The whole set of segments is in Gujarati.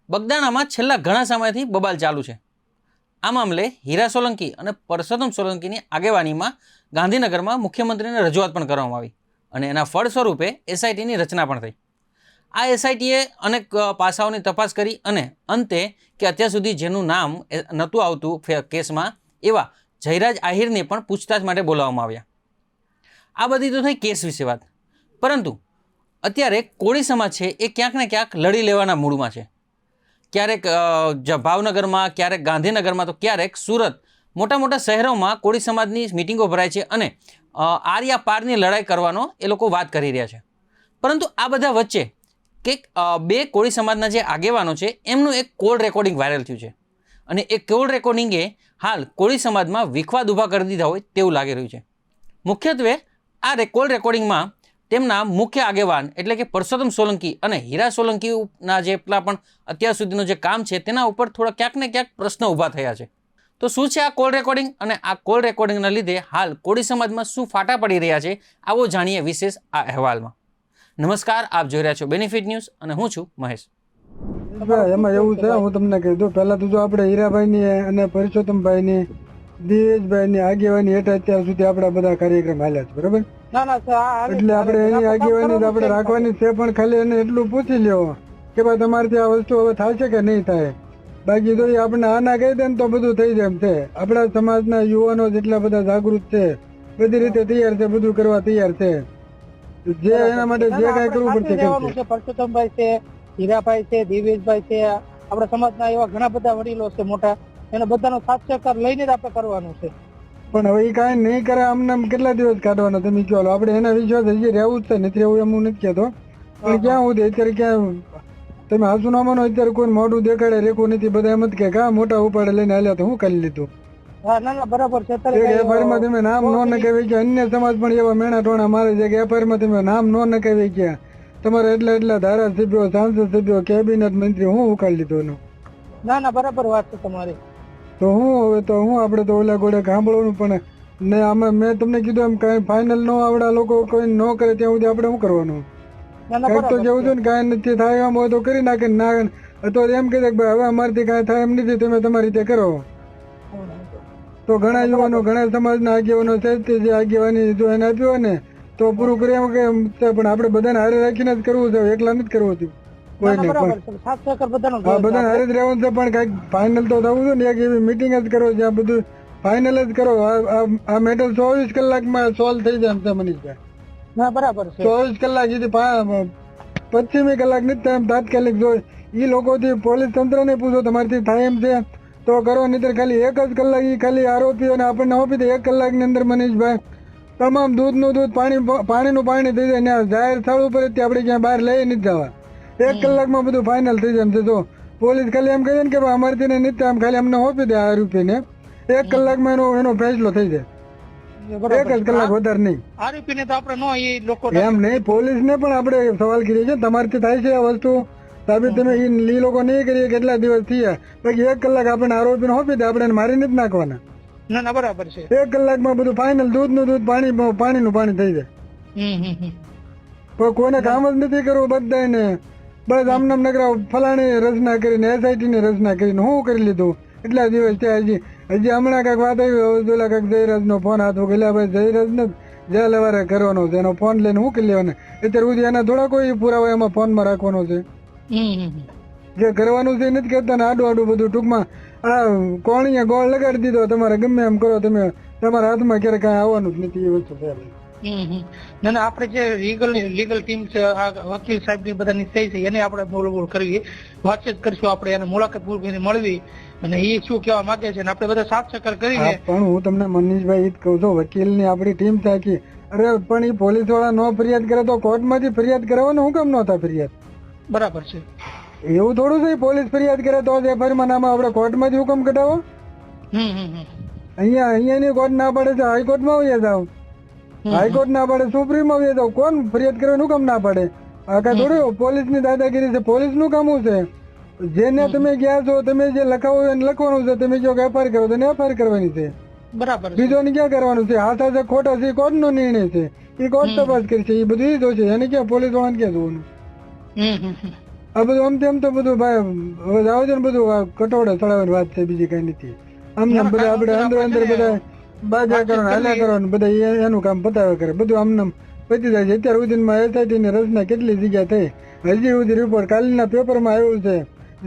બગદાણામાં છેલ્લા ઘણા સમયથી બબાલ ચાલુ છે. આ મામલે હીરા સોલંકી અને પરસોત્તમ સોલંકીની આગેવાનીમાં ગાંધીનગરમાં મુખ્યમંત્રીને રજૂઆત પણ કરવામાં આવી અને એના ફળ સ્વરૂપે એસઆઈટીની રચના પણ થઈ. આ એસઆઈટીએ અનેક પાસાઓની તપાસ કરી અને અંતે કે અત્યાર સુધી જેનું નામ નહોતું આવતું કેસમાં એવા જયરાજ આહિરને પણ પૂછતાછ માટે બોલાવવામાં આવ્યા. આ બધી તો થઈ કેસ વિશે વાત, પરંતુ અત્યારે કોળી સમાજ છે એ ક્યાંક ને ક્યાંક લડી લેવાના મૂડમાં છે. ક્યારેક ભાવનગરમાં, ક્યારેક ગાંધીનગરમાં, તો ક્યારેક સુરત, મોટા મોટા શહેરોમાં કોળી સમાજની મિટિંગો ભરાય છે અને આર્યા પારની લડાઈ કરવાનો એ લોકો વાત કરી રહ્યા છે. પરંતુ આ બધા વચ્ચે કે બે કોળી સમાજના જે આગેવાનો છે એમનું એક કોલ રેકોર્ડિંગ વાયરલ થયું છે અને એ કોલ રેકોર્ડિંગે હાલ કોળી સમાજમાં વિખવાદ ઊભા કરી દીધા હોય તેવું લાગી રહ્યું છે. મુખ્યત્વે આ કોલ રેકોર્ડિંગમાં તેમના મુખ્ય આગેવાન એટલે કે પરસોત્તમ સોલંકી અને હીરા સોલંકીના જેટલા પણ અત્યાર સુધીનું જે કામ છે તેના ઉપર થોડા ક્યાંક ને ક્યાંક પ્રશ્નો ઊભા થયા છે. તો શું છે આ કોલ રેકોર્ડિંગ અને આ કોલ રેકોર્ડિંગના લીધે હાલ કોળી સમાજમાં શું ફાટા પડી રહ્યા છે, આવો જાણીએ વિશેષ આ અહેવાલમાં. નમસ્કાર, આપ જોઈ રહ્યા છો બેનિફિટ ન્યૂઝ અને હું છું મહેશ. એમાં એવું છે, હું તમને કહી દઉં. પહેલા તો જો આપણે હીરાભાઈની અને પરસોત્તમભાઈની, દિવેશભાઈની આગેવાની હેઠળ અત્યાર સુધી આપણા બધા કાર્યક્રમ હાલ્યા છે, બરોબર? એટલે આપણે એની આગેવાની આપણે રાખવાની છે, પણ ખાલી એને એટલું પૂછી લ્યો કે ભાઈ તમારથી આ વસ્તુ હવે થશે કે નહીં થાય. બાકી તો આપણે આના કહી દે ને તો બધું થઈ જાય એમ છે. આપણા સમાજના યુવાનો જેટલા બધા જાગૃત છે, બધી રીતે તૈયાર છે, બધું કરવા તૈયાર છે. જે એના માટે જે કઈ કરવું પડશે. પરસોત્તમભાઈ છે, હીરાભાઈ છે, દિવેશભાઈ છે, આપણા સમાજના એવા ઘણા બધા વડીલો છે મોટા, એને બધાનો સાથ સહકાર લઈને જ આપણે કરવાનું છે. પણ હવે એ કાંઈ નહીં કરે, આમને કેટલા દિવસ કાઢવાના તમે કહો? આપણે એના વિશ્વાસ હજી રહેવું જ છે, નથી રહેવું એમ હું નથી કહેતો, પણ ક્યાં હું અત્યારે ક્યાં તમે હાસુ ના માનો, અત્યારે કોઈ મોઢું દેખાડે રેખું નથી. બધા એમ જ કે કા મોટા ઉપાડે લઈને હાલ્યા તો હું કરી લીધું. બરાબર છે. એફઆઈઆરમાં તમે નામ ન નખાવી કે અન્ય સમાજ પણ એવા મેણા ટોણા મારે છે કે એફઆઈઆરમાં તમે નામ ન નખાવી ગયા, તમારે એટલા ધારાસભ્યો, સાંસદ સભ્યો, કેબિનેટ મંત્રી હું ઉકાળી લીધો એનું. ના બરાબર વાત છે તમારી. તો હું હવે તો હું આપણે તો ઓલા ગોળે સાંભળવાનું, પણ ને આમાં મેં તમને કીધું એમ કઈ ફાઇનલ ન આવડા લોકો કોઈ ન કરે ત્યાં સુધી આપણે શું કરવાનું? કઈક તો કેવું છે ને, કાંઈ નથી થાય એમ હોય તો કરી નાખે, ના તો એમ કહે કે હવે અમારથી કાંઈ થાય એમ નથી, તમે તમારી રીતે કરો. તો ઘણા યુવાનો, ઘણા સમાજના આગેવાનો છે તે જે આગેવાની જો એને આપ્યું હોય ને તો પૂરું કરી એમ કે, પણ આપણે બધાને હારે રાખીને જ કરવું છે, એકલા નથી કરવું હતું કોઈને. બધાને હારે જ રહેવાનું છે, પણ કઈક ફાઇનલ તો થવું છે ને. એક એવી મિટિંગ જ કરો જ્યાં બધું ફાઇનલ જ કરો. આ મેટર 24 કલાકમાં સોલ્વ થઈ જાય એમ છે મનીષભાઈ. ના બરાબર છે. 24 કલાક સુધી 25મી કલાક નથી થાય એમ તાત્કાલિક. જો એ લોકોથી પોલીસ તંત્ર ને પૂછો તમારાથી થાય એમ છે તો કરો, નહીતર ખાલી 1 જ કલાક એ ખાલી આરોપીઓને આપણને આપી દે. 1 કલાકની અંદર મનીષભાઈ તમામ દૂધનું દૂધ, પાણીનું પાણી થઈ જાય. ને જાહેર સ્થળ ઉપર આપણે ક્યાં બહાર લઈ નથી જવા. 1 કલાકમાં બધું ફાઇનલ થઈ જાય એમ છે. જો પોલીસ ખાલી એમ કહે ને કે અમારથી ને નથી, આમ ખાલી અમને આપી દે આરોપીને, 1 કલાકમાં એનો ફેસલો થઈ જાય. 1 જ કલાક, વધારે નહીં. આરોપીને તો આપણે નો એ લોકો એમ નહીં, પોલીસને પણ આપણે સવાલ કરીએ છીએ તમારથી થાય છે આ વસ્તુ સાબિત, તમે એ લોકો નહીં કરીએ કેટલા દિવસ થયા, બાકી 1 કલાક આપણે આરોપીને આપી દે, આપણે મારી નથી નાખવાના. ના બરાબર છે. 1 કલાકમાં બધું ફાઇનલ, દૂધનું દૂધ, પાણીનું પાણી થઈ જાય. પણ કોઈને કામ જ નથી કરવું બધાને. બસ આમનામ નકરા ફલાણી રચના કરીને, એસઆઈટી ની રચના કરીને હું કરી લીધું એટલા દિવસ થયા. હજી હમણાં કાંઈક વાત આવી, ઓલા કાંઈક જયરાજ નો ફોન હાથ ગયેલા, ભાઈ જયરાજ ને જે લેવારે કરવાનો છે, એનો ફોન લઈને હું કરી લેવાને. અત્યારે સુધી એના થોડા કોઈ પુરાવા એમાં ફોનમાં રાખવાનો છે. જે કરવાનું છે નથી કરતા ને આડું બધું. ટૂંકમાં આ કોણીએ ગોળ લગાડી દીધો, તમારે ગમે એમ કરો, તમે તમારા હાથમાં ક્યારે કાંઈ આવવાનું જ નથી. એ વસ્તુ છે. ના આપણે જે લીગલ ટીમ છે, આ વકીલ સાહેબ ની બધાની સહી છે, એને આપણે બોલ કરવી, વાતચીત કરશું, આપણે એને મુલાકાત મળવી અને એ શું કહેવા માંગે છે આપણે બધા સાથ સહકાર કરીને. પણ હું તમને મનીષભાઈ જ કહું છું, વકીલ ની આપણી ટીમ થાકી. અરે પણ એ પોલીસ વાળા નો ફરિયાદ કરે તો કોર્ટમાંથી ફરિયાદ કરવાનું હું કેમ ન થાય ફરિયાદ? બરાબર છે. એવું થોડું છે પોલીસ ફરિયાદ કરે તો એફઆઈઆરમાં નામ આપણે કોર્ટમાંથી હુકમ કઢાવો? અહીંયાની કોર્ટ ના પડે છે, હાઈકોર્ટમાં વયા જાવ. હાઈકોર્ટ ના પડે, સુપ્રીમમાં વયા જાવ. કોણ ફરિયાદ કરવાનું કામ ના પડે? આ કાંઈ થોડું પોલીસ ની દાદાગીરી છે. પોલીસ નું કામ છે, જેને તમે ગયા છો, તમે જે લખાવો એને લખવાનું છે. તમે જો એફઆઈઆર કરો તો એફઆઈઆર કરવાની છે. બરાબર. બીજો બીજોને ક્યાં કરવાનું છે? હાથા છે ખોટા છે, કોર્ટ નો નિર્ણય છે, એ કોર્ટ તપાસ કરશે. એ બધું જ છે, એને ક્યાં પોલીસ વાળાને ક્યાં જોવાનું? આ બધું આમ તેમ તો બધું ભાઈ હવે જાવ છે ને બધું આ કટોળે ચડાવવાની વાત છે, બીજી કઈ નથી. આમને આમ બધા આપણે અંદર અંદર બધા બાજા કરો ને હાલ્યા કરો ને બધા એનું કામ પતાવે કરે, બધું આમને પતી જાય છે. અત્યાર સુધીમાં એસઆઈટી ની રચના કેટલી જગ્યા થઈ, હજી સુધી રિપોર્ટ કાલના પેપરમાં આવ્યું છે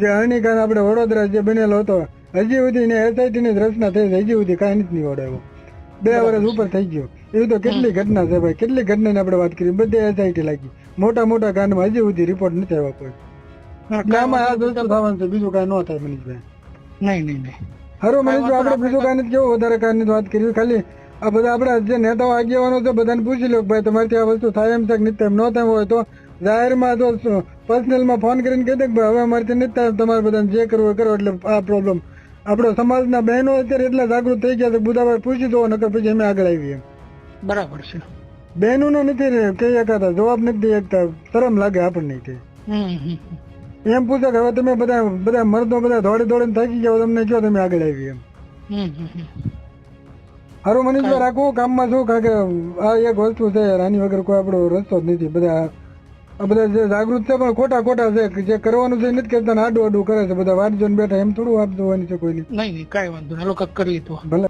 જે હરણીકાંડ આપણે વડોદરા જે બનેલો હતો, હજી સુધી એસઆઈટી ની રચના થઈ છે, હજી સુધી કાંઈ નથી નિવડાવ્યું. 2 વર્ષ ઉપર થઈ ગયું. એવી તો કેટલી ઘટના છે ભાઈ, કેટલી ઘટનાની આપણે વાત કરી, બધે એસઆઈટી લાગી. મોટા મોટા કાંડમાં હજી સુધી રિપોર્ટ નથી આવ્યા કોઈ. આમાં આ વસ્તુ થવાનું છે, બીજું કાંઈ ન થાય મનીષભાઈ. નહીં નહીં નહીં હારું મનીષભાઈ, આપણે બીજું કાંઈ નથી કેવું વધારે કાંઈ નથી વાત કરી. ખાલી આ બધા આપણા જે નેતાઓ આગેવાનો છે બધાને પૂછી લો કે ભાઈ તમારી આ વસ્તુ થાય એમ છે કે નથી થાય. ન થાય હોય તો જાહેરમાં તો પર્સનલમાં ફોન કરીને કહી દે કે ભાઈ હવે અમારે નથી થાય, તમારે બધાને જે કરવું કરો. એટલે આ પ્રોબ્લેમ આપણો સમાજના બહેનો અત્યારે એટલા જાગૃત થઈ ગયા છે, બધા પૂછી દો નકર પછી અમે આગળ આવીએ. બરાબર છે. બહેનોને નથી કહી શકાતા, જવાબ નથી દઈ શકતા, શરમ લાગે આપણને. એમ પૂછે કે હવે તમે બધા મર્દો બધા દોડી દોડીને થાકી ગયા, તમને કયો તમે આગળ આવી એમ. હારું મનીષભાઈ, રાખવું કામમાં શું, કારણ કે આ એક વસ્તુ છે આની વગર કોઈ આપણો રસ્તો જ નથી. બધા આ બધા જે જાગૃત છે પણ ખોટા છે, જે કરવાનું છે નથી કરતા, આડું કરે છે બધા. વાત જોઈને બેઠા એમ થોડું આપતું હોવાની છે કોઈની. નહીં નહીં કાંઈ વાંધો નહીં, લોકો કરવી તો ભલે.